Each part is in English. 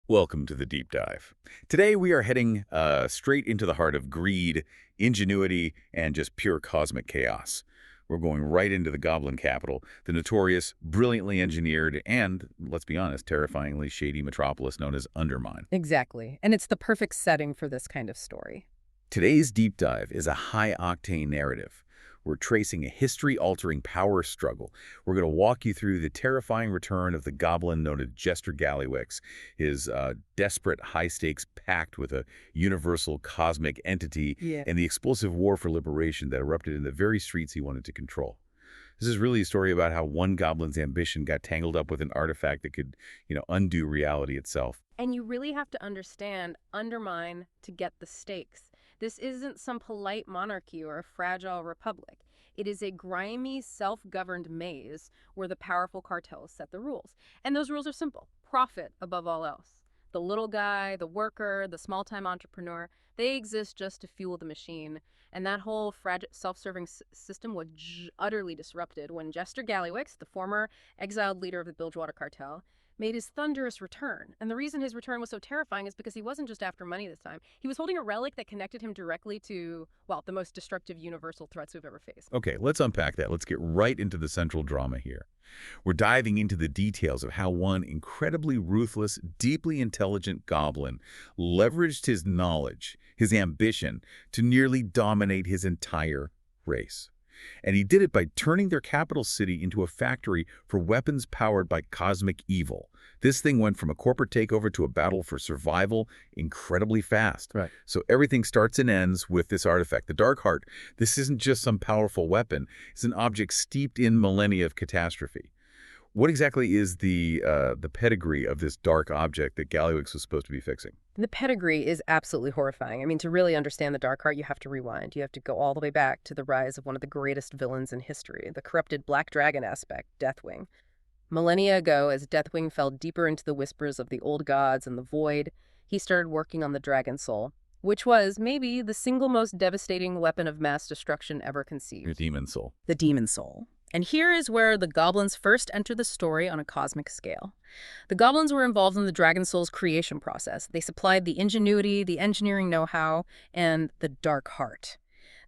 Welcome to the deep dive. Today we are heading straight into the heart of greed, ingenuity, and just pure cosmic chaos. We're going right into the Goblin capital, the notorious, brilliantly engineered, and, let's be honest, terrifyingly shady metropolis known as Undermine. Exactly. And it's the perfect setting for this kind of story. Today's deep dive is a high-octane narrative. We're tracing a history-altering power struggle. We're going to walk you through the terrifying return of the goblin known as Jester Gallywix, his desperate high-stakes pact with a universal cosmic entity, Yeah. and the explosive war for liberation that erupted in the very streets he wanted to control. This is really a story about how one goblin's ambition got tangled up with an artifact that could, undo reality itself. And you really have to understand Undermine to get the stakes. This isn't some polite monarchy or a fragile republic. It is a grimy, self-governed maze where the powerful cartels set the rules. And those rules are simple. Profit above all else. The little guy, the worker, the small-time entrepreneur, they exist just to fuel the machine. And that whole self-serving system was utterly disrupted when Jester Gallywix, the former exiled leader of the Bilgewater cartel, made his thunderous return. And the reason his return was so terrifying is because he wasn't just after money this time. He was holding a relic that connected him directly to, well, the most destructive universal threats we've ever faced. Okay, let's unpack that. Let's get right into the central drama here. We're diving into the details of how one incredibly ruthless, deeply intelligent goblin leveraged his knowledge, his ambition, to nearly dominate his entire race. And he did it by turning their capital city into a factory for weapons powered by cosmic evil. This thing went from a corporate takeover to a battle for survival incredibly fast. Right. So everything starts and ends with this artifact, the Dark Heart. This isn't just some powerful weapon. It's an object steeped in millennia of catastrophe. What exactly is the pedigree of this dark object that Gallywix was supposed to be fixing? The pedigree is absolutely horrifying. I mean, to really understand the Dark Heart, you have to rewind. You have to go all the way back to the rise of one of the greatest villains in history, the corrupted Black Dragon aspect, Deathwing. Millennia ago, as Deathwing fell deeper into the whispers of the old gods and the void, he started working on the Dragon Soul, which was maybe the single most devastating weapon of mass destruction ever conceived. Your demon soul. The Demon Soul. And here is where the Goblins first enter the story on a cosmic scale. The Goblins were involved in the Dragon Soul's creation process. They supplied the ingenuity, the engineering know-how, and the Dark Heart.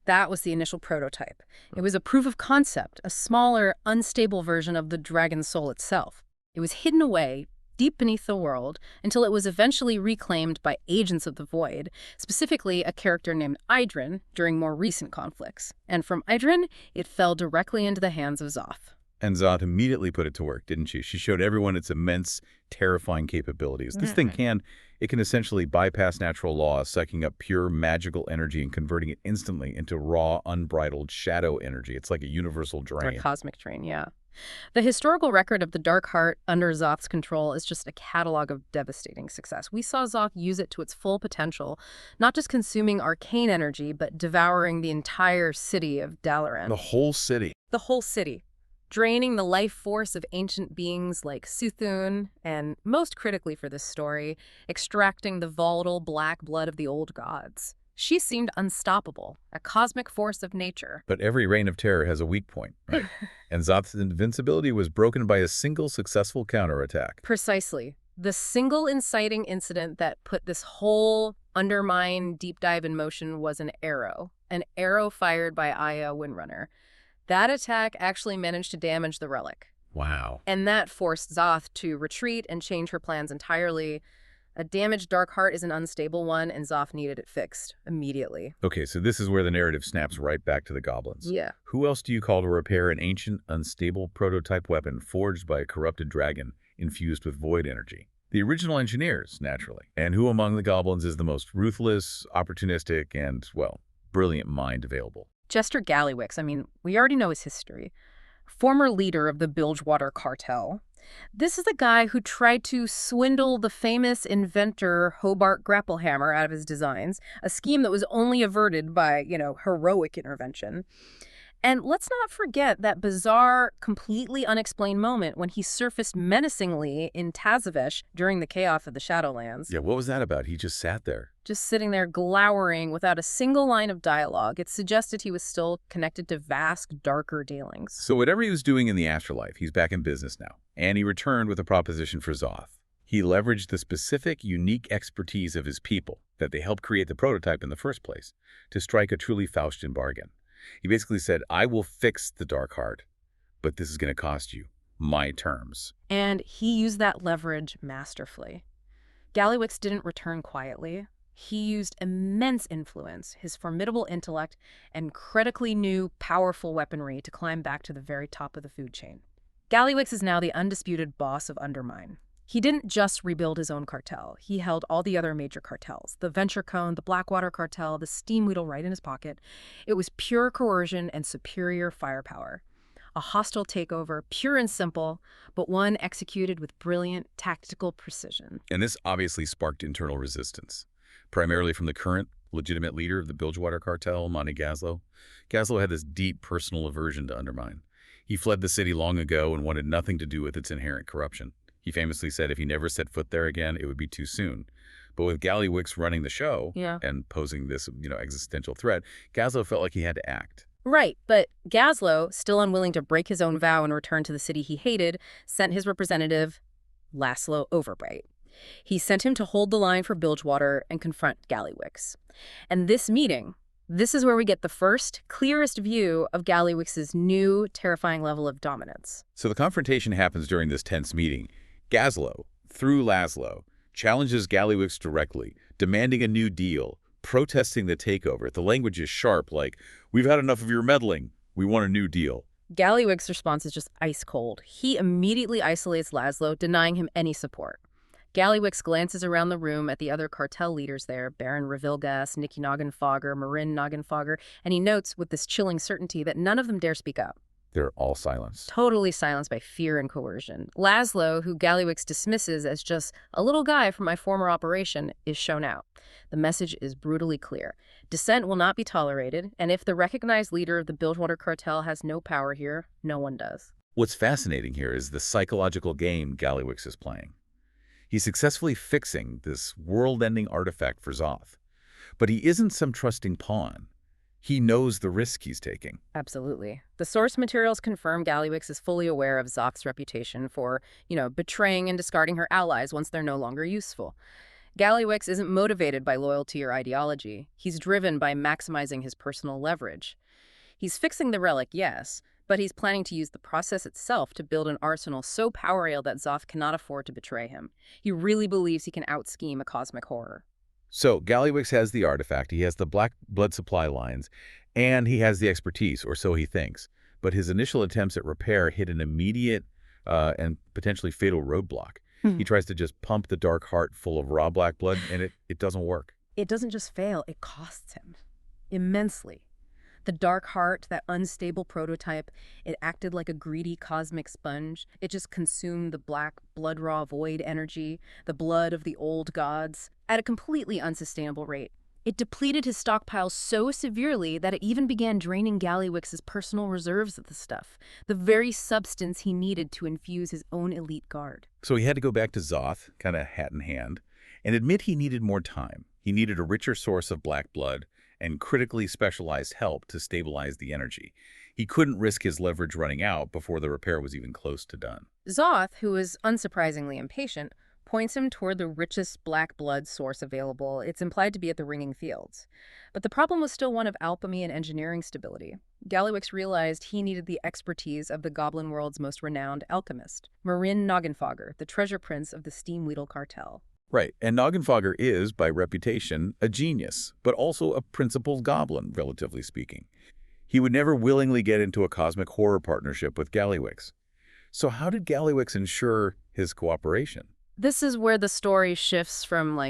That was the initial prototype. It was a proof of concept, a smaller, unstable version of the Dragon Soul itself. It was hidden away deep beneath the world until it was eventually reclaimed by agents of the void, specifically a character named Idrin during more recent conflicts. And from Idrin, it fell directly into the hands of Xal'atath. And Xal'atath immediately put it to work, didn't she? She showed everyone its immense, terrifying capabilities. This thing can essentially bypass natural laws, sucking up pure magical energy and converting it instantly into raw, unbridled shadow energy. It's like a universal drain. Or a cosmic drain, yeah. The historical record of the Dark Heart under Xal'atath's control is just a catalog of devastating success. We saw Xal'atath use it to its full potential, not just consuming arcane energy, but devouring the entire city of Dalaran. The whole city. The whole city. Draining the life force of ancient beings like Suthun, and most critically for this story, extracting the volatile black blood of the old gods. She seemed unstoppable, a cosmic force of nature. But every reign of terror has a weak point, right? And Xal'atath's invincibility was broken by a single successful counterattack. Precisely. The single inciting incident that put this whole Undermine deep dive in motion was an arrow fired by Aya Windrunner. That attack actually managed to damage the relic. Wow. And that forced Xal'atath to retreat and change her plans entirely. A damaged Dark Heart is an unstable one, and Xal'atath needed it fixed immediately. Okay, so this is where the narrative snaps right back to the goblins. Yeah. Who else do you call to repair an ancient, unstable prototype weapon forged by a corrupted dragon infused with void energy? The original engineers, naturally. And who among the goblins is the most ruthless, opportunistic, and, well, brilliant mind available? Jester Gallywix, I mean, we already know his history. Former leader of the Bilgewater cartel. This is the guy who tried to swindle the famous inventor Hobart Grapplehammer out of his designs, a scheme that was only averted by, heroic intervention. And let's not forget that bizarre, completely unexplained moment when he surfaced menacingly in Tazavesh during the chaos of the Shadowlands. Yeah, what was that about? He just sat there. Just sitting there glowering without a single line of dialogue. It suggested he was still connected to vast, darker dealings. So whatever he was doing in the afterlife, he's back in business now. And he returned with a proposition for Xal'atath. He leveraged the specific, unique expertise of his people that they helped create the prototype in the first place to strike a truly Faustian bargain. He basically said, I will fix the Dark Heart, but this is going to cost you my terms. And he used that leverage masterfully. Gallywix didn't return quietly. He used immense influence, his formidable intellect, and critically new, powerful weaponry to climb back to the very top of the food chain. Gallywix is now the undisputed boss of Undermine. He didn't just rebuild his own cartel. He held all the other major cartels, the Venture Cone, the Blackwater Cartel, the Steam Weedle right in his pocket. It was pure coercion and superior firepower. A hostile takeover, pure and simple, but one executed with brilliant tactical precision. And this obviously sparked internal resistance, primarily from the current legitimate leader of the Bilgewater cartel, Monty Gazlo. Gazlo had this deep personal aversion to Undermine. He fled the city long ago and wanted nothing to do with its inherent corruption. He famously said if he never set foot there again, it would be too soon. But with Gallywix running the show and posing this, existential threat, Gazlo felt like he had to act. Right, but Gazlo, still unwilling to break his own vow and return to the city he hated, sent his representative, Laszlo Overbright. He sent him to hold the line for Bilgewater and confront Gallywix. And this meeting, this is where we get the first, clearest view of Gallywix's new, terrifying level of dominance. So the confrontation happens during this tense meeting. Gazlo, through Laszlo, challenges Gallywix directly, demanding a new deal, protesting the takeover. The language is sharp, like, we've had enough of your meddling. We want a new deal. Gallywix's response is just ice cold. He immediately isolates Laszlo, denying him any support. Gallywix glances around the room at the other cartel leaders there, Baron Revilgas, Nicky Noggenfogger, Marin Noggenfogger, and he notes with this chilling certainty that none of them dare speak up. They're all silenced. Totally silenced by fear and coercion. Laszlo, who Gallywix dismisses as just a little guy from my former operation, is shown out. The message is brutally clear. Dissent will not be tolerated, and if the recognized leader of the Bilgewater cartel has no power here, no one does. What's fascinating here is the psychological game Gallywix is playing. He's successfully fixing this world-ending artifact for Xal'atath. But he isn't some trusting pawn. He knows the risk he's taking. Absolutely. The source materials confirm Gallywix is fully aware of Xal'atath's reputation for, betraying and discarding her allies once they're no longer useful. Gallywix isn't motivated by loyalty or ideology. He's driven by maximizing his personal leverage. He's fixing the relic, yes, but he's planning to use the process itself to build an arsenal so powerful that Xal'atath cannot afford to betray him. He really believes he can out-scheme a cosmic horror. So Gallywix has the artifact, he has the black blood supply lines, and he has the expertise, or so he thinks. But his initial attempts at repair hit an immediate and potentially fatal roadblock. He tries to just pump the Dark Heart full of raw black blood, and it doesn't work. It doesn't just fail, it costs him immensely. The Dark Heart, that unstable prototype, it acted like a greedy cosmic sponge. It just consumed the black, blood-raw void energy, the blood of the old gods, at a completely unsustainable rate. It depleted his stockpile so severely that it even began draining Gallywix's personal reserves of the stuff, the very substance he needed to infuse his own elite guard. So he had to go back to Xal'atath, kind of hat in hand, and admit he needed more time. He needed a richer source of black blood and critically specialized help to stabilize the energy. He couldn't risk his leverage running out before the repair was even close to done. Xal'atath, who was unsurprisingly impatient, points him toward the richest black blood source available. It's implied to be at the Ringing Fields. But the problem was still one of alchemy and engineering stability. Gallywix realized he needed the expertise of the Goblin world's most renowned alchemist, Marin Noggenfogger, the treasure prince of the Steam Weedle cartel. Right, and Noggenfogger is, by reputation, a genius, but also a principled goblin, relatively speaking. He would never willingly get into a cosmic horror partnership with Gallywix. So how did Gallywix ensure his cooperation? This is where the story shifts from,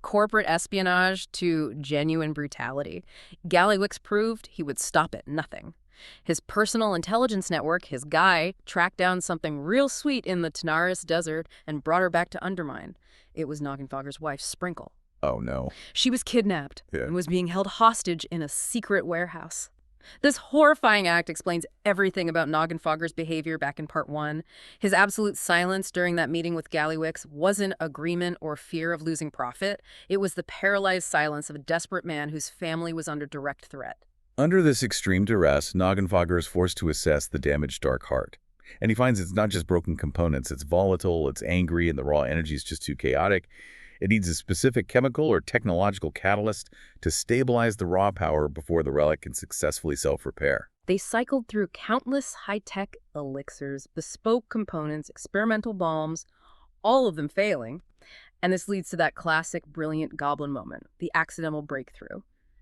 corporate espionage to genuine brutality. Gallywix proved he would stop at nothing. His personal intelligence network, his guy, tracked down something real sweet in the Tanaris Desert and brought her back to Undermine. It was Noggenfogger's wife, Sprinkle. Oh, no. She was kidnapped and was being held hostage in a secret warehouse. This horrifying act explains everything about Noggenfogger's behavior back in Part 1. His absolute silence during that meeting with Gallywix wasn't agreement or fear of losing profit. It was the paralyzed silence of a desperate man whose family was under direct threat. Under this extreme duress, Noggenfogger is forced to assess the damaged Dark Heart. And he finds it's not just broken components. It's volatile, it's angry, and the raw energy is just too chaotic. It needs a specific chemical or technological catalyst to stabilize the raw power before the relic can successfully self-repair. They cycled through countless high-tech elixirs, bespoke components, experimental bombs, all of them failing. And this leads to that classic brilliant goblin moment, the accidental breakthrough.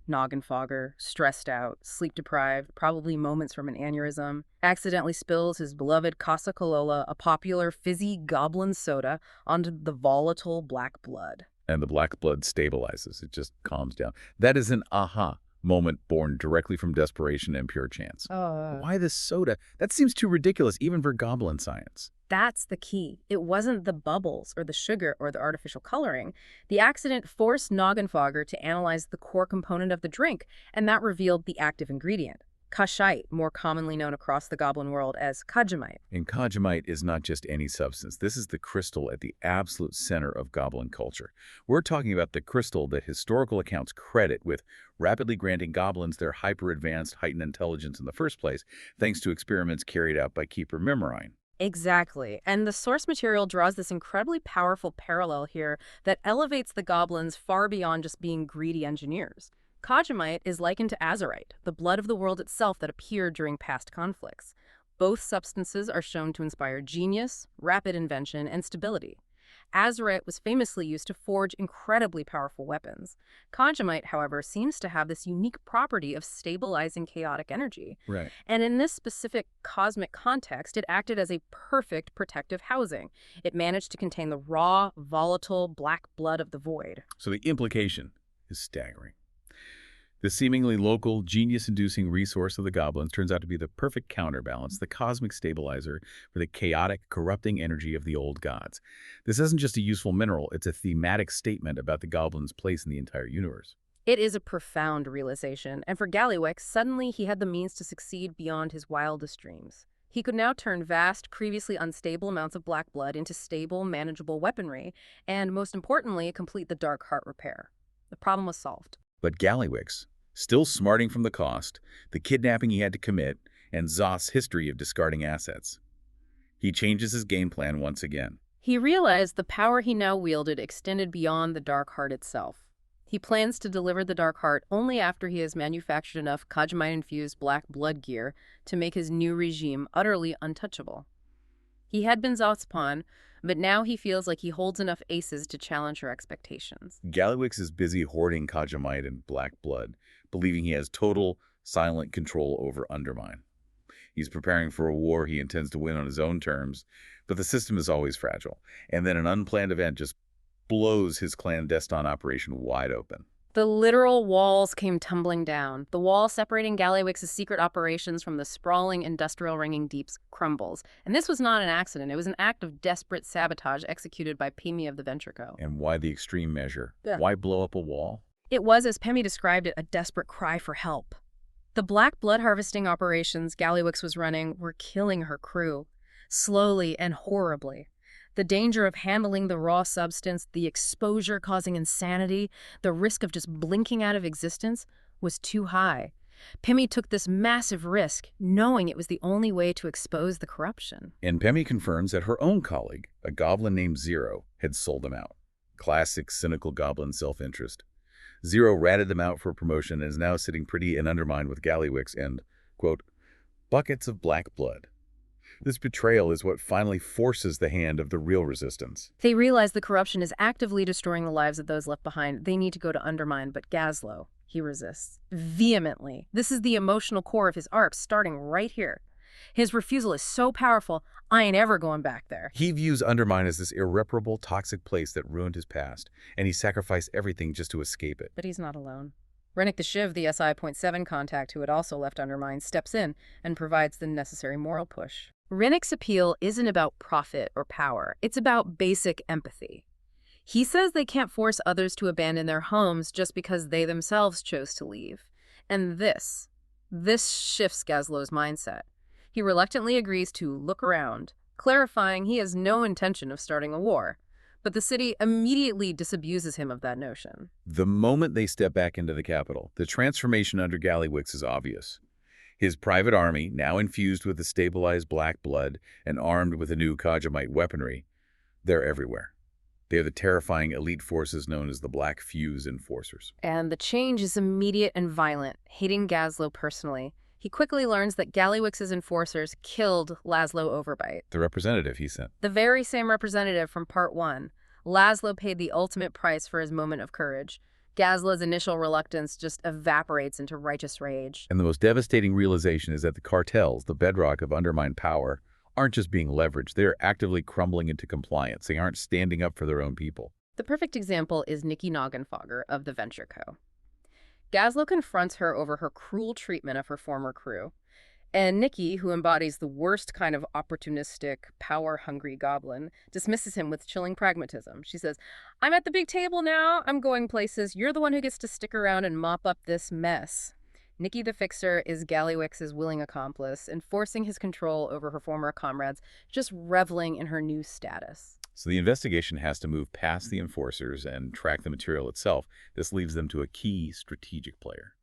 Noggin fogger, stressed out, sleep-deprived, probably moments from an aneurysm, accidentally spills his beloved Casa Colola, a popular fizzy goblin soda, onto the volatile black blood. And the black blood stabilizes. It just calms down. That is an aha moment born directly from desperation and pure chance. Why this soda? That seems too ridiculous, even for goblin science. That's the key. It wasn't the bubbles or the sugar or the artificial coloring. The accident forced Noggin Fogger to analyze the core component of the drink, and that revealed the active ingredient. Kaja'mite, more commonly known across the goblin world as kaja'mite. And kaja'mite is not just any substance. This is the crystal at the absolute center of goblin culture. We're talking about the crystal that historical accounts credit with rapidly granting goblins their hyper-advanced heightened intelligence in the first place, thanks to experiments carried out by Keeper Memorine. Exactly. And the source material draws this incredibly powerful parallel here that elevates the goblins far beyond just being greedy engineers. Kaja'mite is likened to azurite, the blood of the world itself that appeared during past conflicts. Both substances are shown to inspire genius, rapid invention, and stability. Azurite was famously used to forge incredibly powerful weapons. Kaja'mite, however, seems to have this unique property of stabilizing chaotic energy. Right. And in this specific cosmic context, it acted as a perfect protective housing. It managed to contain the raw, volatile black blood of the void. So the implication is staggering. The seemingly local, genius-inducing resource of the goblins turns out to be the perfect counterbalance, the cosmic stabilizer for the chaotic, corrupting energy of the old gods. This isn't just a useful mineral, it's a thematic statement about the goblins' place in the entire universe. It is a profound realization, and for Gallywix, suddenly he had the means to succeed beyond his wildest dreams. He could now turn vast, previously unstable amounts of black blood into stable, manageable weaponry, and most importantly, complete the Dark Heart repair. The problem was solved. But Gallywix, still smarting from the cost, the kidnapping he had to commit, and Zoth's history of discarding assets. He changes his game plan once again. He realized the power he now wielded extended beyond the Dark Heart itself. He plans to deliver the Dark Heart only after he has manufactured enough kaja'mite-infused black blood gear to make his new regime utterly untouchable. He had been Zoth's pawn, but now he feels like he holds enough aces to challenge her expectations. Gallywix is busy hoarding kaja'mite and black blood, believing he has total, silent control over Undermine. He's preparing for a war he intends to win on his own terms, but the system is always fragile, and then an unplanned event just blows his clandestine operation wide open. The literal walls came tumbling down. The wall separating Gallywix's secret operations from the sprawling industrial ringing deeps crumbles. And this was not an accident. It was an act of desperate sabotage executed by Pemi of the Ventrico. And why the extreme measure? Yeah. Why blow up a wall? It was, as Pemi described it, a desperate cry for help. The black blood harvesting operations Gallywix was running were killing her crew, slowly and horribly. The danger of handling the raw substance, the exposure causing insanity, the risk of just blinking out of existence was too high. Pemi took this massive risk, knowing it was the only way to expose the corruption. And Pemi confirms that her own colleague, a goblin named Zero, had sold them out. Classic cynical goblin self-interest. Zero ratted them out for promotion and is now sitting pretty and Undermine with Gallywix and, quote, buckets of black blood. This betrayal is what finally forces the hand of the real resistance. They realize the corruption is actively destroying the lives of those left behind. They need to go to Undermine, but Gazlo, he resists. Vehemently. This is the emotional core of his arc, starting right here. His refusal is so powerful, I ain't ever going back there. He views Undermine as this irreparable, toxic place that ruined his past, and he sacrificed everything just to escape it. But he's not alone. Rennick the Shiv, the SI.7 contact who had also left Undermine, steps in and provides the necessary moral push. Rennick's appeal isn't about profit or power. It's about basic empathy. He says they can't force others to abandon their homes just because they themselves chose to leave. And this shifts Gazlo's mindset. He reluctantly agrees to look around, clarifying he has no intention of starting a war. But the city immediately disabuses him of that notion. The moment they step back into the capital, the transformation under Gallywix is obvious. His private army, now infused with the stabilized black blood and armed with the new kaja'mite weaponry, they're everywhere. They are the terrifying elite forces known as the Black Fuse Enforcers. And the change is immediate and violent, hitting Gazlo personally. He quickly learns that Gallywix's enforcers killed Laszlo Overbite. The representative he sent. The very same representative from Part 1. Laszlo paid the ultimate price for his moment of courage. Gazlo's initial reluctance just evaporates into righteous rage. And the most devastating realization is that the cartels, the bedrock of Undermine power, aren't just being leveraged. They are actively crumbling into compliance. They aren't standing up for their own people. The perfect example is Nikki Noggenfogger of the Venture Co. Gazlo confronts her over her cruel treatment of her former crew. And Nikki, who embodies the worst kind of opportunistic, power-hungry goblin, dismisses him with chilling pragmatism. She says, "I'm at the big table now. I'm going places. You're the one who gets to stick around and mop up this mess." Nikki the Fixer is Gallywix's willing accomplice, enforcing his control over her former comrades, just reveling in her new status. So the investigation has to move past the enforcers and track the material itself. This leaves them to a key strategic player,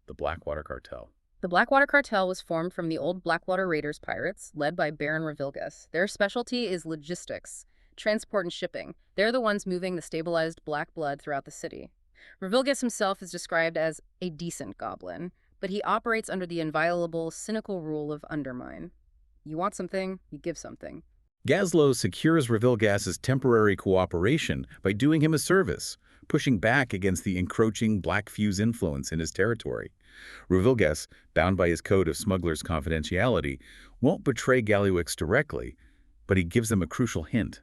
the Blackwater Cartel. The Blackwater Cartel was formed from the old Blackwater Raiders pirates, led by Baron Revilgus. Their specialty is logistics, transport and shipping. They're the ones moving the stabilized black blood throughout the city. Revilgus himself is described as a decent goblin, but he operates under the inviolable, cynical rule of Undermine. You want something, you give something. Gazlo secures Revilgas's temporary cooperation by doing him a service, pushing back against the encroaching Black Fuse influence in his territory. Revilgas, bound by his code of smuggler's confidentiality, won't betray Gallywix directly, but he gives them a crucial hint: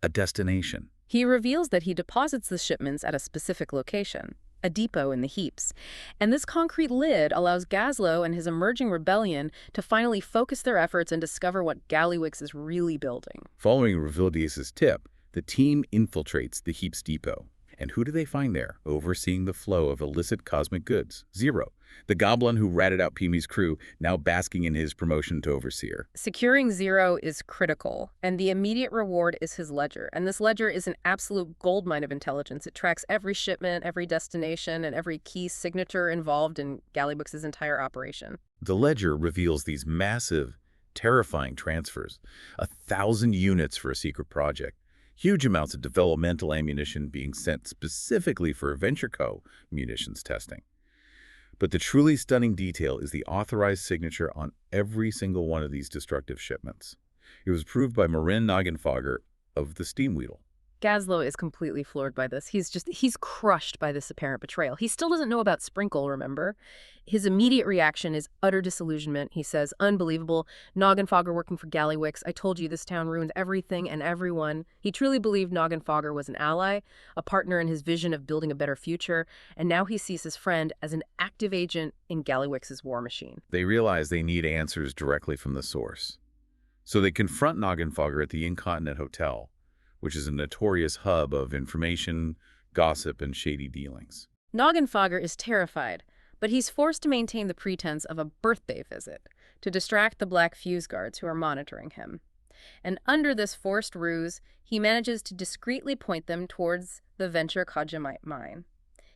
a destination. He reveals that he deposits the shipments at a specific location, a depot in the heaps. And this concrete lid allows Gazlo and his emerging rebellion to finally focus their efforts and discover what Gallywix is really building. Following Revilgas's tip, the team infiltrates the heaps depot. And who do they find there, overseeing the flow of illicit cosmic goods? Zero, the goblin who ratted out Pimi's crew, now basking in his promotion to overseer. Securing Zero is critical, and the immediate reward is his ledger. And this ledger is an absolute goldmine of intelligence. It tracks every shipment, every destination, and every key signature involved in Gallywix's entire operation. The ledger reveals these massive, terrifying transfers, 1,000 units for a secret project. Huge amounts of developmental ammunition being sent specifically for Venture Co. munitions testing. But the truly stunning detail is the authorized signature on every single one of these destructive shipments. It was approved by Marin Noggenfogger of the Steamweedle. Gazlo is completely floored by this. He's crushed by this apparent betrayal. He still doesn't know about Sprinkle, remember? His immediate reaction is utter disillusionment. He says, "Unbelievable. Noggenfogger working for Gallywix. I told you this town ruins everything and everyone." He truly believed Noggenfogger was an ally, a partner in his vision of building a better future, and now he sees his friend as an active agent in Gallywix's war machine. They realize they need answers directly from the source. So they confront Noggenfogger at the Incontinent Hotel, which is a notorious hub of information, gossip, and shady dealings. Noggenfogger is terrified, but he's forced to maintain the pretense of a birthday visit to distract the Black Fuse guards who are monitoring him. And under this forced ruse, he manages to discreetly point them towards the Venture kaja'mite mine.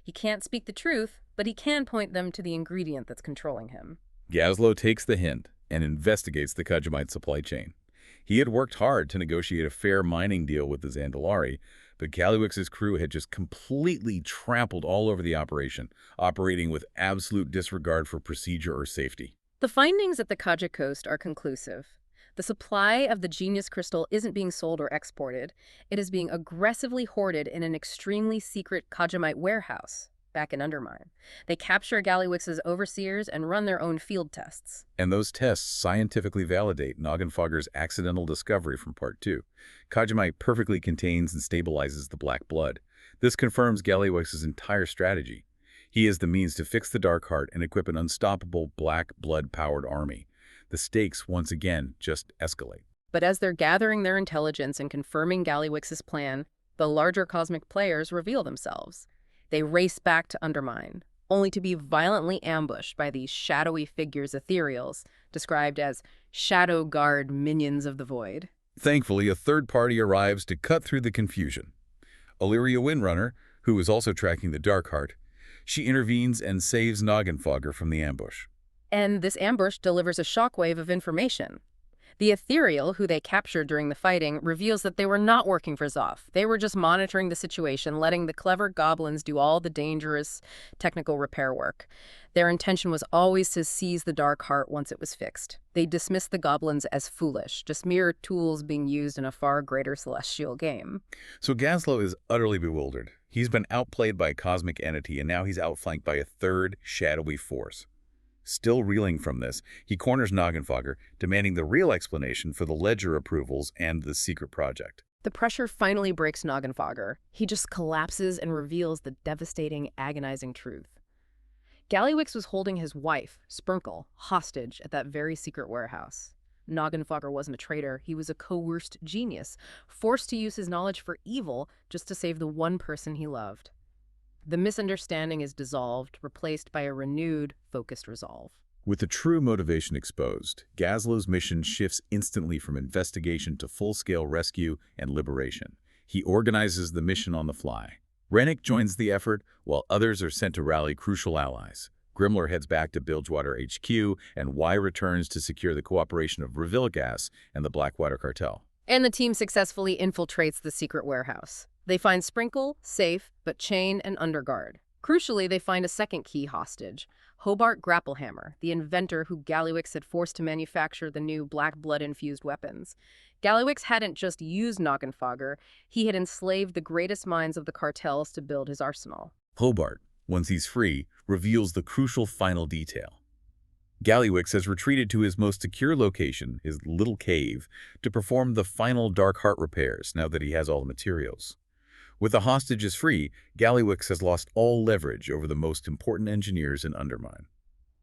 He can't speak the truth, but he can point them to the ingredient that's controlling him. Gazlo takes the hint and investigates the kaja'mite supply chain. He had worked hard to negotiate a fair mining deal with the Zandalari, but Gallywix's crew had just completely trampled all over the operation, operating with absolute disregard for procedure or safety. The findings at the Kaja Coast are conclusive. The supply of the Genius Crystal isn't being sold or exported. It is being aggressively hoarded in an extremely secret kaja'mite warehouse back in Undermine. They capture Gallywix's overseers and run their own field tests. And those tests scientifically validate Noggenfogger's accidental discovery from Part 2. Kaja'mite perfectly contains and stabilizes the black blood. This confirms Gallywix's entire strategy. He is the means to fix the Dark Heart and equip an unstoppable black blood-powered army. The stakes, once again, just escalate. But as they're gathering their intelligence and confirming Gallywix's plan, the larger cosmic players reveal themselves. They race back to Undermine, only to be violently ambushed by these shadowy figures ethereals, described as Shadow Guard minions of the void. Thankfully, a third party arrives to cut through the confusion. Illyria Windrunner, who is also tracking the Dark Heart, she intervenes and saves Noggenfogger from the ambush. And this ambush delivers a shockwave of information. The Ethereal, who they captured during the fighting, reveals that they were not working for Zoth. They were just monitoring the situation, letting the clever goblins do all the dangerous technical repair work. Their intention was always to seize the Dark Heart once it was fixed. They dismissed the goblins as foolish, just mere tools being used in a far greater celestial game. So Gazlo is utterly bewildered. He's been outplayed by a cosmic entity, and now he's outflanked by a third, shadowy force. Still reeling from this, he corners Noggenfogger, demanding the real explanation for the ledger approvals and the secret project. The pressure finally breaks Noggenfogger. He just collapses and reveals the devastating, agonizing truth. Gallywix was holding his wife, Sprunkle, hostage at that very secret warehouse. Noggenfogger wasn't a traitor. He was a coerced genius, forced to use his knowledge for evil just to save the one person he loved. The misunderstanding is dissolved, replaced by a renewed, focused resolve. With the true motivation exposed, Gazlo's mission shifts instantly from investigation to full-scale rescue and liberation. He organizes the mission on the fly. Rennick joins the effort, while others are sent to rally crucial allies. Grimler heads back to Bilgewater HQ, and Y returns to secure the cooperation of Revilgas and the Blackwater Cartel. And the team successfully infiltrates the secret warehouse. They find Sprinkle, safe, but chained and under guard. Crucially, they find a second key hostage, Hobart Grapplehammer, the inventor who Gallywix had forced to manufacture the new black blood-infused weapons. Gallywix hadn't just used Noggenfogger, he had enslaved the greatest minds of the cartels to build his arsenal. Hobart, once he's free, reveals the crucial final detail. Gallywix has retreated to his most secure location, his little cave, to perform the final Dark Heart repairs now that he has all the materials. With the hostages free, Gallywix has lost all leverage over the most important engineers in Undermine.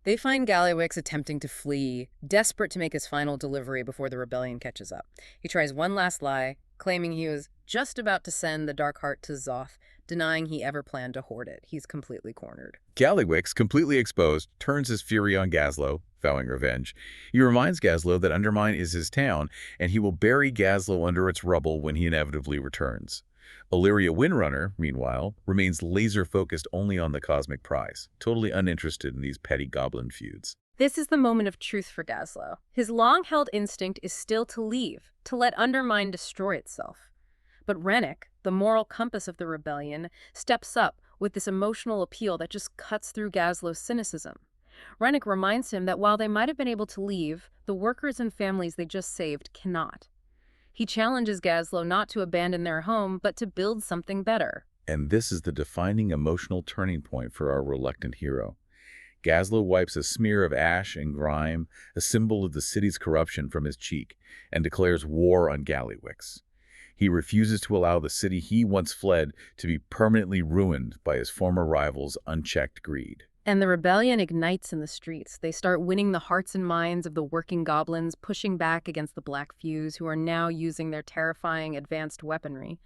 They find Gallywix attempting to flee, desperate to make his final delivery before the rebellion catches up. He tries one last lie, claiming he was just about to send the Dark Heart to Zoth, denying he ever planned to hoard it. He's completely cornered. Gallywix, completely exposed, turns his fury on Gazlo, vowing revenge. He reminds Gazlo that Undermine is his town, and he will bury Gazlo under its rubble when he inevitably returns. Illyria Windrunner, meanwhile, remains laser-focused only on the cosmic prize, totally uninterested in these petty goblin feuds. This is the moment of truth for Gazlo. His long-held instinct is still to leave, to let Undermine destroy itself. But Rennick, the moral compass of the rebellion, steps up with this emotional appeal that just cuts through Gazlo's cynicism. Rennick reminds him that while they might have been able to leave, the workers and families they just saved cannot. He challenges Gazlo not to abandon their home, but to build something better. And this is the defining emotional turning point for our reluctant hero. Gazlo wipes a smear of ash and grime, a symbol of the city's corruption, from his cheek, and declares war on Gallywix. He refuses to allow the city he once fled to be permanently ruined by his former rival's unchecked greed. And the rebellion ignites in the streets. They start winning the hearts and minds of the working goblins, pushing back against the Black Fuse, who are now using their terrifying advanced weaponry.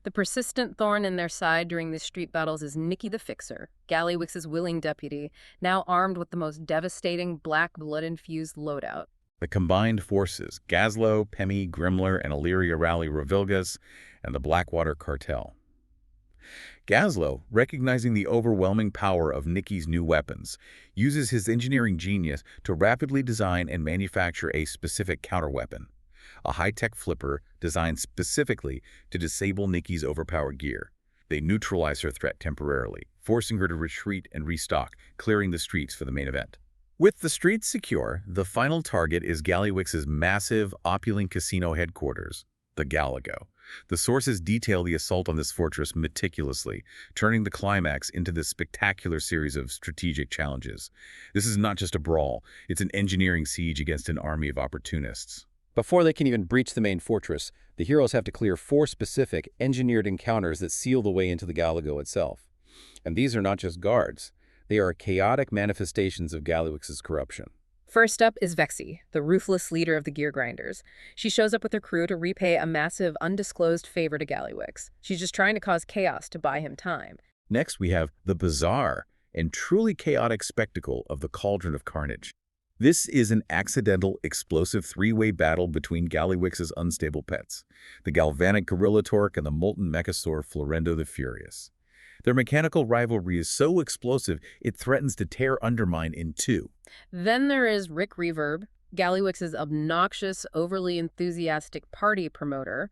The persistent thorn in their side during these street battles is Nicky the Fixer, Gallywix's willing deputy, now armed with the most devastating black blood-infused loadout. The combined forces, Gazlo, Pemi, Grimler, and Illyria rally Revilgas and the Blackwater Cartel. Gazlo, recognizing the overwhelming power of Nicky's new weapons, uses his engineering genius to rapidly design and manufacture a specific counterweapon, a high-tech flipper designed specifically to disable Nicky's overpowered gear. They neutralize her threat temporarily, forcing her to retreat and restock, clearing the streets for the main event. With the streets secure, the final target is Gallywix's massive, opulent casino headquarters, the Galago. The sources detail the assault on this fortress meticulously, turning the climax into this spectacular series of strategic challenges. This is not just a brawl, it's an engineering siege against an army of opportunists. Before they can even breach the main fortress, the heroes have to clear 4 specific, engineered encounters that seal the way into the Galago itself. And these are not just guards. They are chaotic manifestations of Gallywix's corruption. First up is Vexy, the ruthless leader of the Gear Grinders. She shows up with her crew to repay a massive, undisclosed favor to Gallywix. She's just trying to cause chaos to buy him time. Next, we have the bizarre and truly chaotic spectacle of the Cauldron of Carnage. This is an accidental, explosive 3-way battle between Gallywix's unstable pets, the galvanic Gorilla Torque and the molten Mechasaur Florendo the Furious. Their mechanical rivalry is so explosive, it threatens to tear Undermine in two. Then there is Rick Reverb, Gallywix's obnoxious, overly enthusiastic party promoter.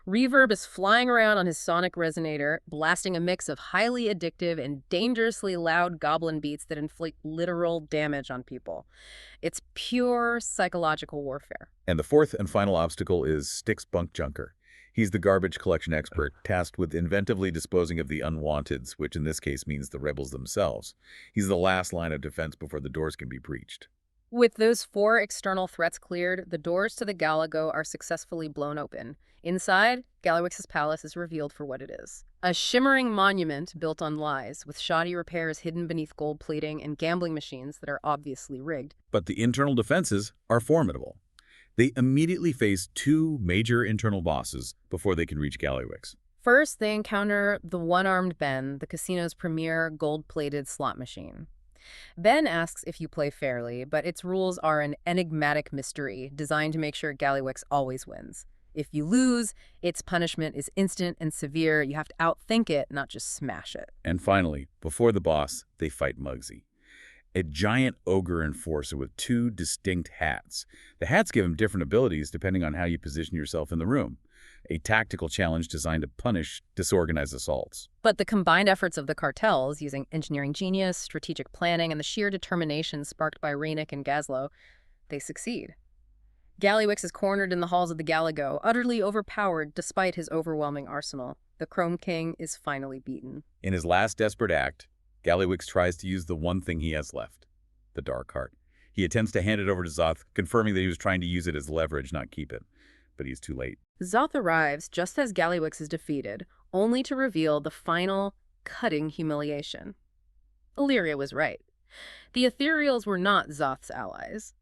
Reverb is flying around on his sonic resonator, blasting a mix of highly addictive and dangerously loud goblin beats that inflict literal damage on people. It's pure psychological warfare. And the fourth and final obstacle is Styx Bunk Junker. He's the garbage collection expert, tasked with inventively disposing of the unwanteds, which in this case means the rebels themselves. He's the last line of defense before the doors can be breached. With those 4 external threats cleared, the doors to the Galago are successfully blown open. Inside, Gallywix's palace is revealed for what it is. A shimmering monument built on lies, with shoddy repairs hidden beneath gold plating and gambling machines that are obviously rigged. But the internal defenses are formidable. They immediately face 2 major internal bosses before they can reach Gallywix. First, they encounter the one-armed Ben, the casino's premier gold-plated slot machine. Ben asks if you play fairly, but its rules are an enigmatic mystery designed to make sure Gallywix always wins. If you lose, its punishment is instant and severe. You have to outthink it, not just smash it. And finally, before the boss, they fight Muggsy, a giant ogre enforcer with 2 distinct hats. The hats give him different abilities depending on how you position yourself in the room. A tactical challenge designed to punish disorganized assaults. But the combined efforts of the cartels, using engineering genius, strategic planning, and the sheer determination sparked by Raynick and Gazlo, they succeed. Gallywix is cornered in the halls of the Galago, utterly overpowered despite his overwhelming arsenal. The Chrome King is finally beaten. In his last desperate act, Gallywix tries to use the one thing he has left, the Dark Heart. He attempts to hand it over to Xal'atath, confirming that he was trying to use it as leverage, not keep it. But he's too late. Xal'atath arrives just as Gallywix is defeated, only to reveal the final, cutting humiliation. Illyria was right. The Ethereals were not Xal'atath's allies.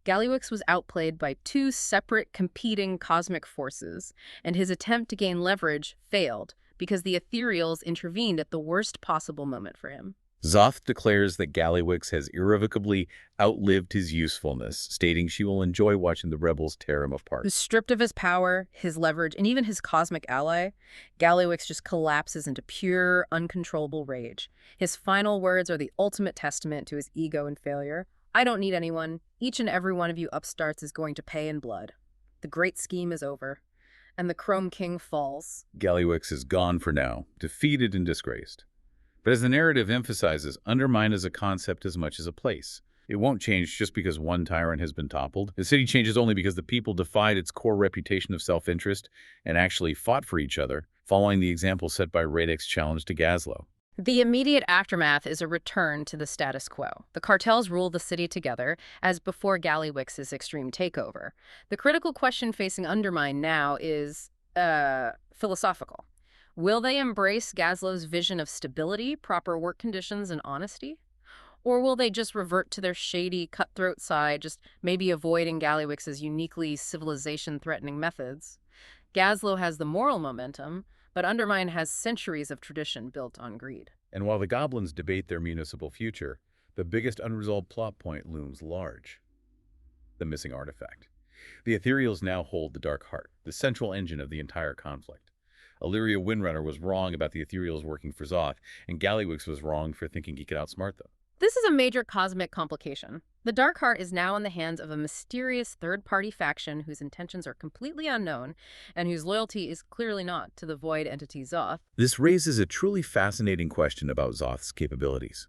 Gallywix was outplayed by 2 separate, competing cosmic forces, and his attempt to gain leverage failed because the Ethereals intervened at the worst possible moment for him. Xal'atath declares that Gallywix has irrevocably outlived his usefulness, stating she will enjoy watching the rebels tear him apart. Stripped of his power, his leverage, and even his cosmic ally, Gallywix just collapses into pure, uncontrollable rage. His final words are the ultimate testament to his ego and failure. I don't need anyone. Each and every one of you upstarts is going to pay in blood. The great scheme is over, and the Chrome King falls. Gallywix is gone for now, defeated and disgraced. But as the narrative emphasizes, Undermine is a concept as much as a place. It won't change just because one tyrant has been toppled. The city changes only because the people defied its core reputation of self-interest and actually fought for each other, following the example set by Raynick's challenge to Gazlo. The immediate aftermath is a return to the status quo. The cartels rule the city together, as before Gallywix's extreme takeover. The critical question facing Undermine now is, philosophical. Will they embrace Gazlo's vision of stability, proper work conditions, and honesty? Or will they just revert to their shady, cutthroat side, just maybe avoiding Gallywix's uniquely civilization-threatening methods? Gazlo has the moral momentum, but Undermine has centuries of tradition built on greed. And while the goblins debate their municipal future, the biggest unresolved plot point looms large: the missing artifact. The Ethereals now hold the Dark Heart, the central engine of the entire conflict. Illyria Windrunner was wrong about the Ethereals working for Xal'atath, and Gallywix was wrong for thinking he could outsmart them. This is a major cosmic complication. The Dark Heart is now in the hands of a mysterious third-party faction whose intentions are completely unknown and whose loyalty is clearly not to the void entity Xal'atath. This raises a truly fascinating question about Xal'atath's capabilities.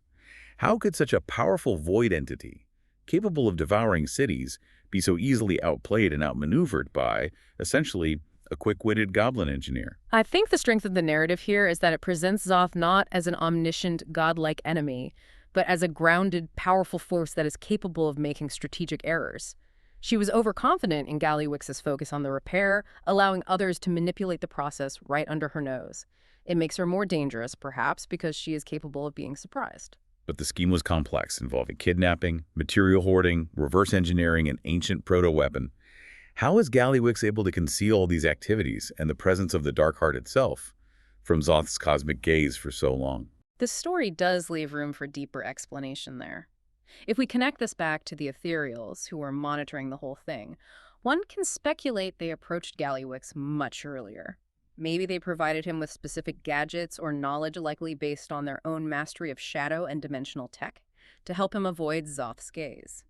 How could such a powerful void entity, capable of devouring cities, be so easily outplayed and outmaneuvered by, essentially, a quick-witted goblin engineer? I think the strength of the narrative here is that it presents Xal'atath not as an omniscient, godlike enemy, but as a grounded, powerful force that is capable of making strategic errors. She was overconfident in Gallywix's focus on the repair, allowing others to manipulate the process right under her nose. It makes her more dangerous, perhaps, because she is capable of being surprised. But the scheme was complex, involving kidnapping, material hoarding, reverse engineering, an ancient proto-weapon. How is Gallywix able to conceal all these activities and the presence of the Dark Heart itself from Xal'atath's cosmic gaze for so long? The story does leave room for deeper explanation there. If we connect this back to the Ethereals, who were monitoring the whole thing, one can speculate they approached Gallywix much earlier. Maybe they provided him with specific gadgets or knowledge likely based on their own mastery of shadow and dimensional tech to help him avoid Xal'atath's gaze.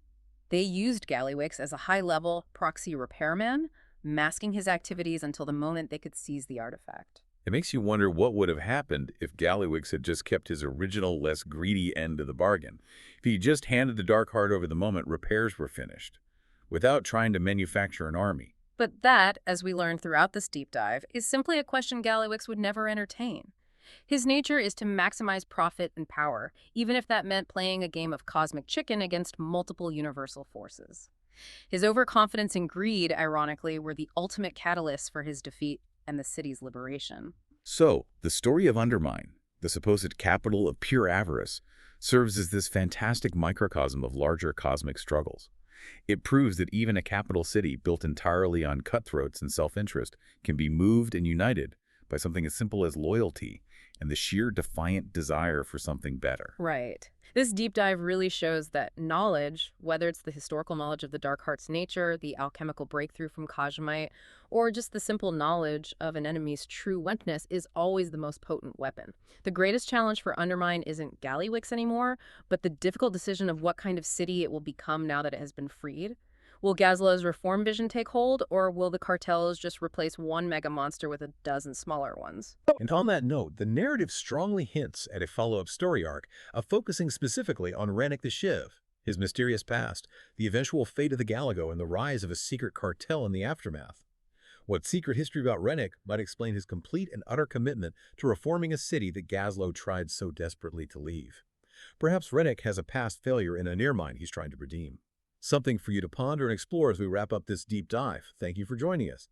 They used Gallywix as a high-level proxy repairman, masking his activities until the moment they could seize the artifact. It makes you wonder what would have happened if Gallywix had just kept his original, less greedy end of the bargain. If he just handed the Dark Heart over the moment repairs were finished, without trying to manufacture an army. But that, as we learn throughout this deep dive, is simply a question Gallywix would never entertain. His nature is to maximize profit and power, even if that meant playing a game of cosmic chicken against multiple universal forces. His overconfidence and greed, ironically, were the ultimate catalysts for his defeat and the city's liberation. So, the story of Undermine, the supposed capital of pure avarice, serves as this fantastic microcosm of larger cosmic struggles. It proves that even a capital city built entirely on cutthroats and self-interest can be moved and united by something as simple as loyalty and the sheer defiant desire for something better. Right. This deep dive really shows that knowledge, whether it's the historical knowledge of the Dark Heart's nature, the alchemical breakthrough from kaja'mite, or just the simple knowledge of an enemy's true weakness, is always the most potent weapon. The greatest challenge for Undermine isn't Gallywix anymore, but the difficult decision of what kind of city it will become now that it has been freed. Will Gazlo's reform vision take hold, or will the cartels just replace one mega monster with a dozen smaller ones? And on that note, the narrative strongly hints at a follow-up story arc of focusing specifically on Rennick the Shiv, his mysterious past, the eventual fate of the Galago, and the rise of a secret cartel in the aftermath. What secret history about Rennick might explain his complete and utter commitment to reforming a city that Gazlo tried so desperately to leave? Perhaps Rennick has a past failure in a near-mine he's trying to redeem. Something for you to ponder and explore as we wrap up this deep dive. Thank you for joining us.